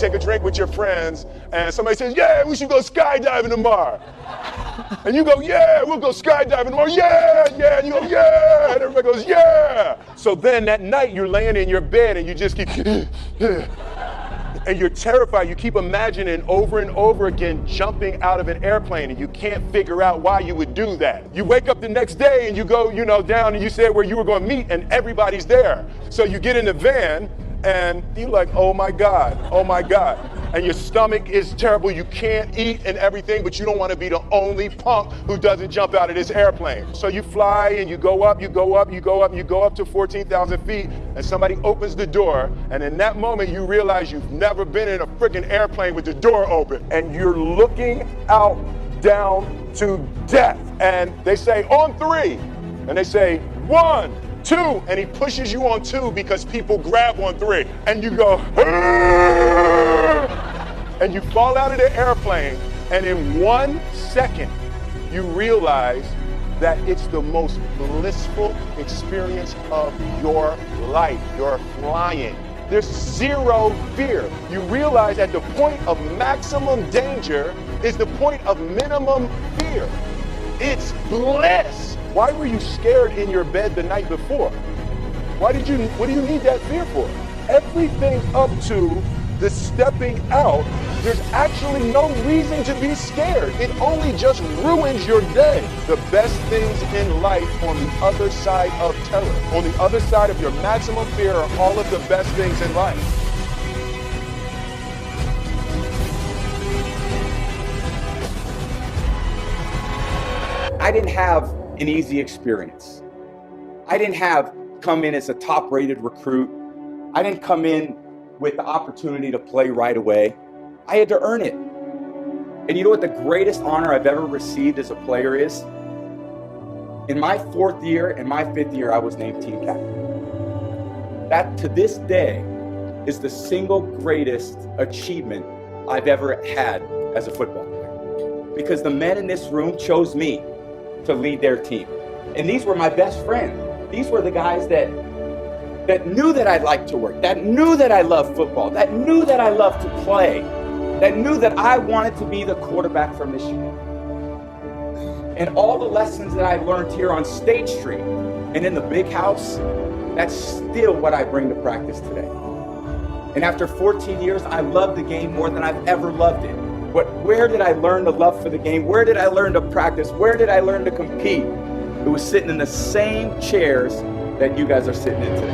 take a drink with your friends, and somebody says, yeah, we should go skydiving tomorrow. And you go, yeah, we'll go skydiving tomorrow, yeah, yeah, and you go, yeah, and everybody goes, yeah. So then that night you're laying in your bed and you just keep, and you're terrified. You keep imagining over and over again jumping out of an airplane, and you can't figure out why you would do that. You wake up the next day and you go, down, and you said where you were going to meet, and everybody's there. So you get in the van and you're like, oh my God, oh my God. And your stomach is terrible, you can't eat and everything, but you don't want to be the only punk who doesn't jump out of this airplane. So you fly and you go up, you go up, you go up, you go up to 14,000 feet, and somebody opens the door, and in that moment you realize you've never been in a freaking airplane with the door open, and you're looking out down to death. And they say, on 3, and they say, 1, 2, and he pushes you on 2 because people grab on 3, and you go, and you fall out of the airplane, and in 1 second, you realize that it's the most blissful experience of your life. You're flying. There's zero fear. You realize at the point of maximum danger is the point of minimum fear. It's bliss. Why were you scared in your bed the night before? What do you need that fear for? Everything up to the stepping out, there's actually no reason to be scared. It only just ruins your day. The best things in life on the other side of terror, on the other side of your maximum fear, are all of the best things in life. I didn't have an easy experience. I didn't come in as a top-rated recruit. I didn't come in with the opportunity to play right away. I had to earn it. And you know what the greatest honor I've ever received as a player is? In my 4th year and my 5th year, I was named team captain. That, to this day, is the single greatest achievement I've ever had as a football player. Because the men in this room chose me to lead their team. And these were my best friends. These were the guys that knew that I liked to work, that knew that I loved football, that knew that I loved to play, that knew that I wanted to be the quarterback for Michigan. And all the lessons that I learned here on State Street and in the big house, that's still what I bring to practice today. And after 14 years, I love the game more than I've ever loved it. But where did I learn the love for the game? Where did I learn to practice? Where did I learn to compete? It was sitting in the same chairs that you guys are sitting in today.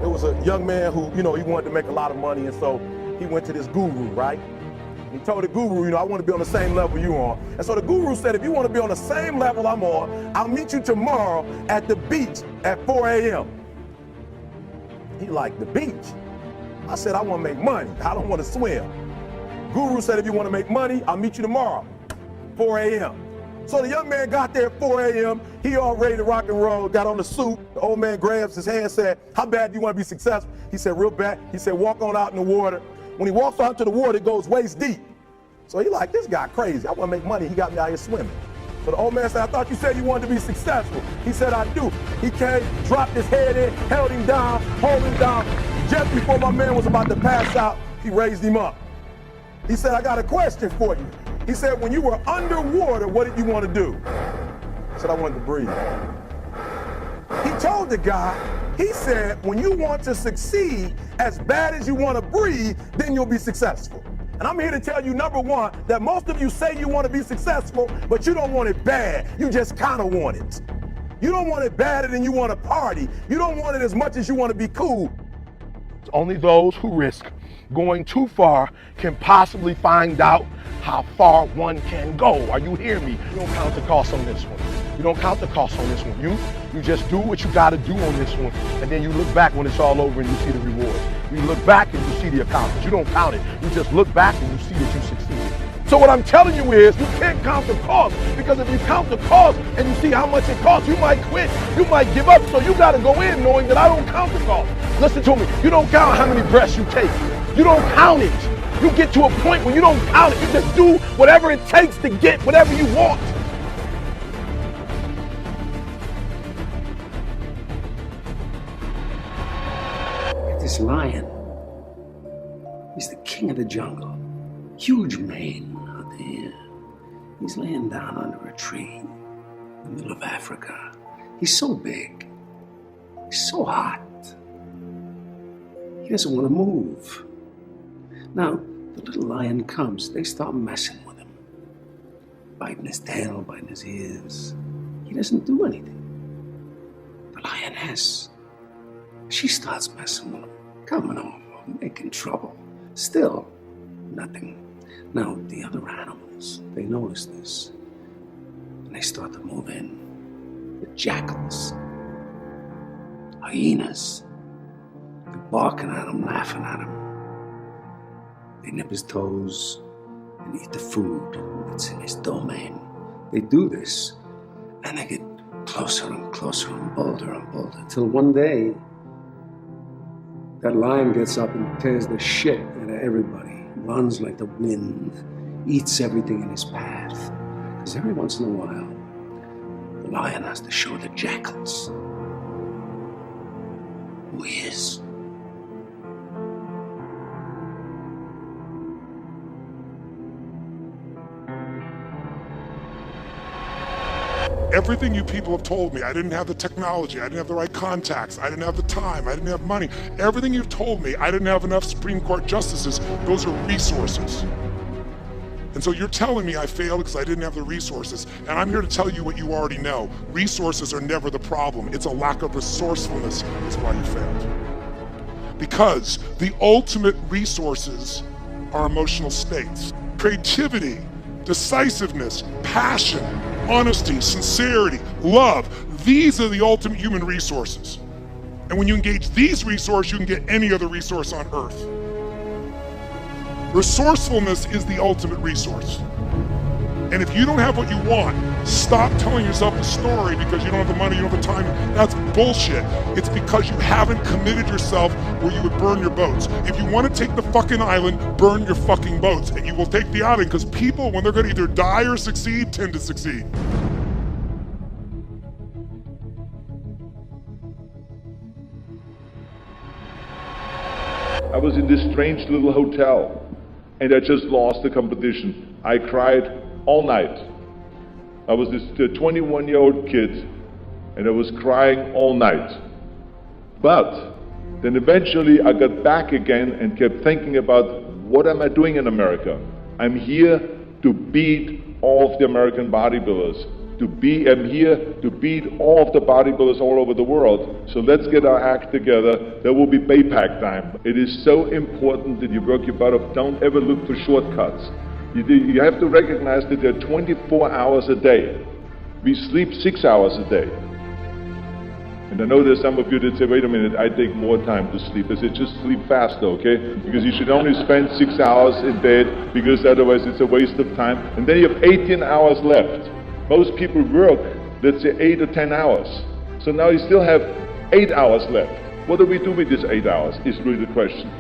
There was a young man who, he wanted to make a lot of money, and so he went to this guru, right? He told the guru, I want to be on the same level you are. And so the guru said, if you want to be on the same level I'm on, I'll meet you tomorrow at the beach at 4 a.m. He like, the beach? I said, I want to make money. I don't want to swim. Guru said, if you want to make money, I'll meet you tomorrow, 4 a.m. So the young man got there at 4 a.m. He all ready to rock and roll, got on the suit. The old man grabs his hand and said, how bad do you want to be successful? He said, real bad. He said, walk on out in the water. When he walks out to the water, it goes waist deep. So he like, this guy crazy. I want to make money. He got me out here swimming. So the old man said, I thought you said you wanted to be successful. He said, I do. He came, dropped his head in, held him down, hold him down. Just before my man was about to pass out, he raised him up. He said, I got a question for you. He said, when you were underwater, what did you want to do? I said, I wanted to breathe. He told the guy, he said, when you want to succeed as bad as you want to breathe, then you'll be successful. And I'm here to tell you, number one, that most of you say you want to be successful, but you don't want it bad. You just kind of want it. You don't want it badder than you want to party. You don't want it as much as you want to be cool. Only those who risk going too far can possibly find out how far one can go. Are you hearing me? You don't count the cost on this one. You don't count the cost on this one. You just do what you got to do on this one, and then you look back when it's all over and you see the rewards. You look back and you see the accomplishments. You don't count it. You just look back and you see that you succeeded. So what I'm telling you is, you can't count the cost, because if you count the cost and you see how much it costs, you might quit. You might give up. So you got to go in knowing that I don't count the cost. Listen to me. You don't count how many breaths you take. You don't count it. You get to a point where you don't count it. You just do whatever it takes to get whatever you want. this lion. He's the king of the jungle. Huge mane out there. He's laying down under a tree in the middle of Africa. He's so big. He's so hot. He doesn't want to move. Now, the little lion comes. They start messing with him. Biting his tail, biting his ears. He doesn't do anything. The lioness, she starts messing with him. Coming over, making trouble. Still, nothing. Now, the other animals, they notice this. And they start to move in. The jackals, hyenas, they're barking at him, laughing at him. They nip his toes and eat the food that's in his domain. They do this, and they get closer and closer and bolder, till one day, that lion gets up and tears the shit out of everybody, runs like the wind, eats everything in his path. Because every once in a while, the lion has to show the jackals who he is. Everything you people have told me, I didn't have the technology, I didn't have the right contacts, I didn't have the time, I didn't have money. Everything you've told me, I didn't have enough Supreme Court justices. Those are resources. And so you're telling me I failed because I didn't have the resources. And I'm here to tell you what you already know. Resources are never the problem. It's a lack of resourcefulness is why you failed. Because the ultimate resources are emotional states. Creativity, decisiveness, passion, honesty, sincerity, love. These are the ultimate human resources. And when you engage these resources, you can get any other resource on earth. Resourcefulness is the ultimate resource. And if you don't have what you want, stop telling yourself the story because you don't have the money, you don't have the time. That's bullshit. It's because you haven't committed yourself where you would burn your boats. If you want to take the fucking island, burn your fucking boats. And you will take the island because people, when they're going to either die or succeed, tend to succeed. I was in this strange little hotel and I just lost the competition. I cried all night. I was this 21-year-old kid and I was crying all night. But then eventually I got back again and kept thinking about what am I doing in America? I'm here to beat all of the American bodybuilders. I'm here to beat all of the bodybuilders all over the world. So let's get our act together. There will be payback time. It is so important that you work your butt off. Don't ever look for shortcuts. You have to recognize that there are 24 hours a day. We sleep 6 hours a day. And I know there's some of you that say, wait a minute, I take more time to sleep. I said, just sleep faster, okay? Because you should only spend 6 hours in bed, because otherwise it's a waste of time. And then you have 18 hours left. Most people work, let's say 8 or 10 hours. So now you still have 8 hours left. What do we do with these 8 hours is really the question.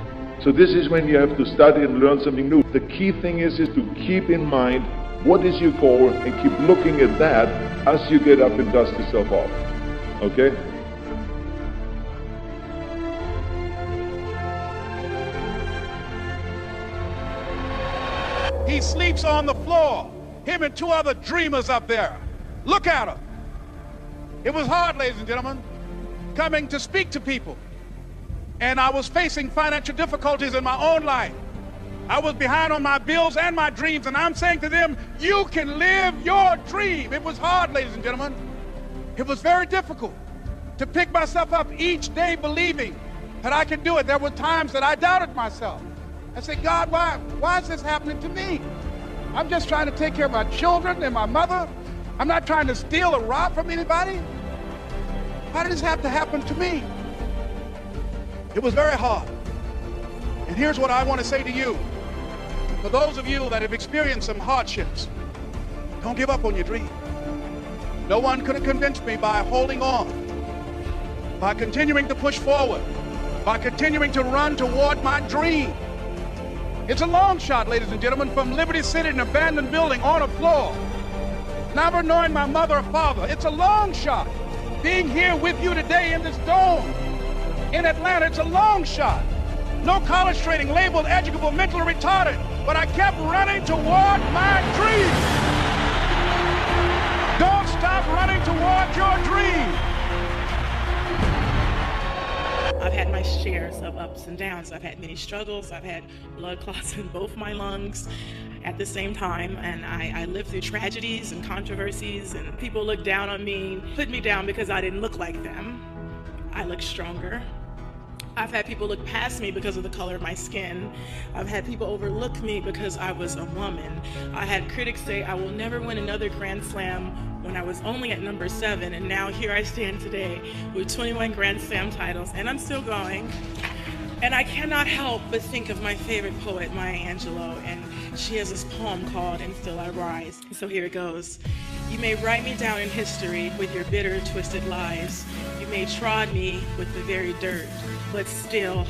So this is when you have to study and learn something new. The key thing is to keep in mind what is your goal and keep looking at that as you get up and dust yourself off. Okay? He sleeps on the floor. Him and 2 other dreamers up there. Look at him. It was hard, ladies and gentlemen, coming to speak to people. And I was facing financial difficulties in my own life. I was behind on my bills and my dreams, and I'm saying to them, you can live your dream. It was hard, ladies and gentlemen. It was very difficult to pick myself up each day believing that I could do it. There were times that I doubted myself. I said, God, why is this happening to me? I'm just trying to take care of my children and my mother. I'm not trying to steal or rob from anybody. Why did this have to happen to me? It was very hard. And here's what I want to say to you. For those of you that have experienced some hardships, don't give up on your dream. No one could have convinced me by holding on, by continuing to push forward, by continuing to run toward my dream. It's a long shot, ladies and gentlemen, from Liberty City, an abandoned building on a floor, never knowing my mother or father. It's a long shot being here with you today in this dome. in Atlanta. It's a long shot. No college training, labeled educable, mentally retarded. But I kept running toward my dream. Don't stop running toward your dream. I've had my shares of ups and downs. I've had many struggles. I've had blood clots in both my lungs at the same time, and I lived through tragedies and controversies, and people looked down on me, put me down because I didn't look like them. I look stronger. I've had people look past me because of the color of my skin. I've had people overlook me because I was a woman. I had critics say I will never win another Grand Slam when I was only at number 7, and now here I stand today with 21 Grand Slam titles, and I'm still going. And I cannot help but think of my favorite poet, Maya Angelou, and she has this poem called "And Still I Rise." So here it goes. You may write me down in history with your bitter, twisted lies. You may trod me with the very dirt, but still,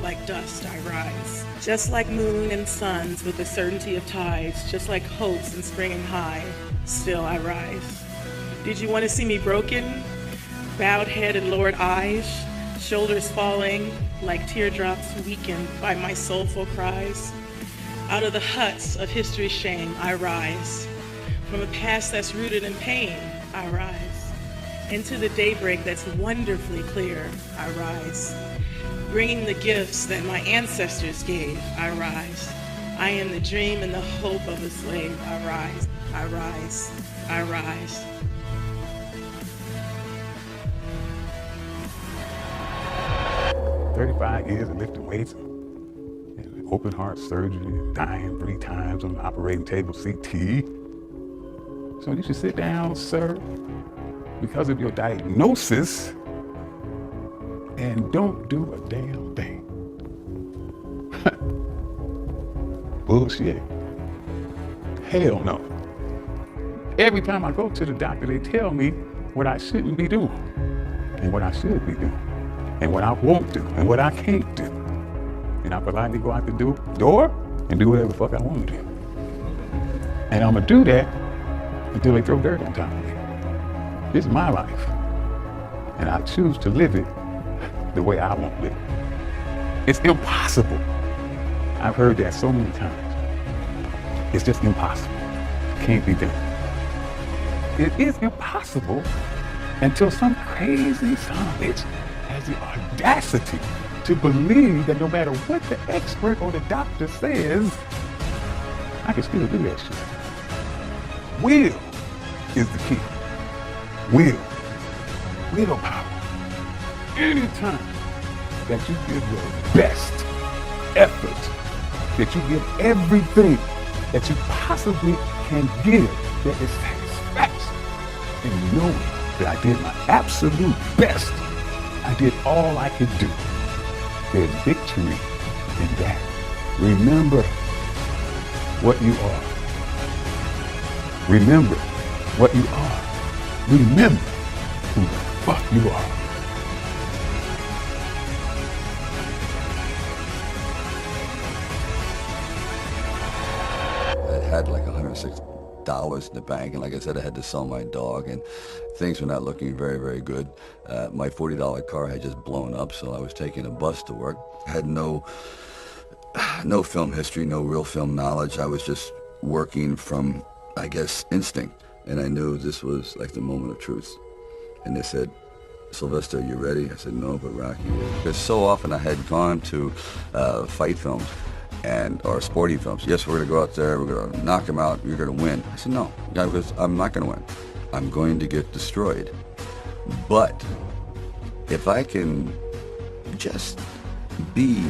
like dust, I rise. Just like moon and suns with the certainty of tides, just like hopes in springing high, still I rise. Did you want to see me broken? Bowed head and lowered eyes, shoulders falling like teardrops weakened by my soulful cries. Out of the huts of history's shame, I rise. From a past that's rooted in pain, I rise. Into the daybreak that's wonderfully clear, I rise. Bringing the gifts that my ancestors gave, I rise. I am the dream and the hope of a slave, I rise, I rise, I rise. "35 years of lifting weights, and open heart surgery, dying 3 times on the operating table, CT. So you should sit down, sir, because of your diagnosis, and don't do a damn thing." Bullshit. Hell no. Every time I go to the doctor, they tell me what I shouldn't be doing, and what I should be doing, and what I won't do, and what I can't do. And I politely go out the door and do whatever the fuck I want to do. And I'm gonna do that until they throw dirt on top of me. This is my life, and I choose to live it the way I want to live it. It's impossible. I've heard that so many times. It's just impossible. Can't be done. It is impossible until some crazy son of a bitch has the audacity to believe that no matter what the expert or the doctor says, I can still do that shit. Will is the key. Willpower. Anytime that you give your best effort, that you give everything that you possibly can give, that is satisfaction, and knowing that I did my absolute best, I did all I could do. There's victory in that. Remember what you are. Remember what you are. Remember who the fuck you are. I had like $106 in the bank, and like I said, I had to sell my dog, and things were not looking very, very good. My $40 car had just blown up, so I was taking a bus to work. I had no film history, no real film knowledge. I was just working from, I guess, instinct, and I knew this was like the moment of truth. And they said, "Sylvester, you ready?" I said, "No, but Rocky is." Because so often I had gone to fight films or sporting films. "Yes, we're going to go out there, we're going to knock him out, you're going to win." I said, "No, because I'm not going to win. I'm going to get destroyed. But if I can just be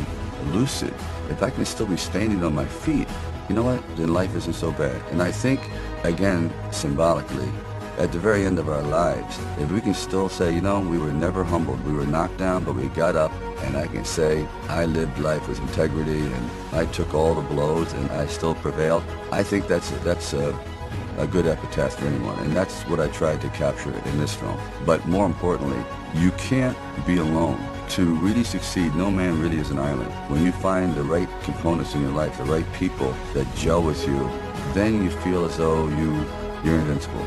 lucid, if I can still be standing on my feet, you know what, then life isn't so bad." And I think, again, symbolically, at the very end of our lives, if we can still say, you know, we were never humbled, we were knocked down, but we got up, and I can say, I lived life with integrity, and I took all the blows, and I still prevailed, I think that's a good epitaph for anyone, and that's what I tried to capture in this film. But more importantly, you can't be alone. To really succeed, no man really is an island. When you find the right components in your life, the right people that gel with you, then you feel as though you're invincible.